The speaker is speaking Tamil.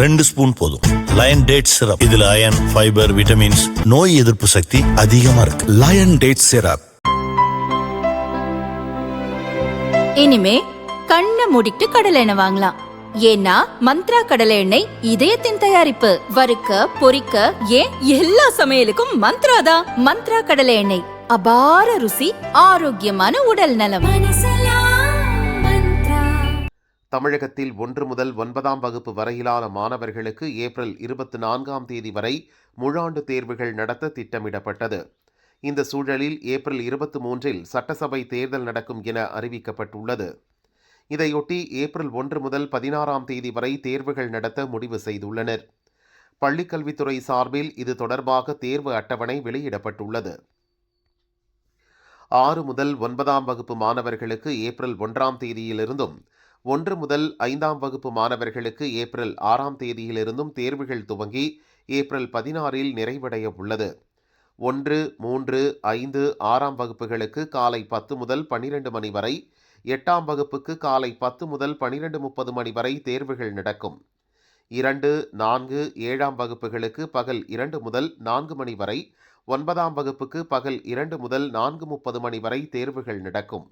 2 ஸ்பூன் போதும். Lion date syrup. இதுல அயன், ஃபைபர், விட்டமின்ஸ், நோய் எதிர்ப்பு சக்தி அதிகமா இருக்கு. Lion date syrup. இனிமே கண்ணை மூடிட்டு கடலை எண்ணெய் வாங்கலாம். ஏன்னா மந்த்ரா கடலை எண்ணெய் இதயத்தின் தயாரிப்பு. வறுக்க, பொரிக்க, ஏன் எல்லா சமையலுக்கும் மந்த்ரா தான். மந்த்ரா கடலை எண்ணெய், அபார ருசி, ஆரோக்கியமான உடல் நலம். தமிழகத்தில் 1 முதல் 9ஆம் வகுப்பு வரையிலான மாணவர்களுக்கு ஏப்ரல் 24ஆம் தேதி வரை முழாண்டு தேர்வுகள் நடத்த திட்டமிடப்பட்டது. இந்த சூழலில் ஏப்ரல் 23இல் சட்டசபை தேர்தல் நடக்கும் என அறிவிக்கப்பட்டுள்ளது. இதையொட்டி ஏப்ரல் 1 முதல் 16ஆம் தேதி வரை தேர்வுகள் நடத்த முடிவு செய்துள்ளனர். பள்ளிக்கல்வித்துறை சார்பில் இது தொடர்பாக தேர்வு அட்டவணை வெளியிடப்பட்டுள்ளது. 6 முதல் 9ஆம் வகுப்பு மாணவர்களுக்கு ஏப்ரல் 1ஆம் தேதியிலிருந்தும் 1 முதல் 5ஆம் வகுப்பு மாணவர்களுக்கு ஏப்ரல் 6ஆம் தேதியிலிருந்தும் தேர்வுகள் துவங்கி ஏப்ரல் 16இல் நிறைவடைய உள்ளது. 1, 3, 5, 6ஆம் வகுப்புகளுக்கு காலை 10 முதல் 12 மணி வரை, 8ஆம் வகுப்புக்கு காலை 10 முதல் 12:30 மணி வரை தேர்வுகள் நடக்கும். 2, 4, 7ஆம் வகுப்புகளுக்கு பகல் 2 முதல் 4 மணி வரை, 9ஆம் வகுப்புக்கு பகல் 2 முதல் 4:30 மணி வரை தேர்வுகள் நடக்கும்.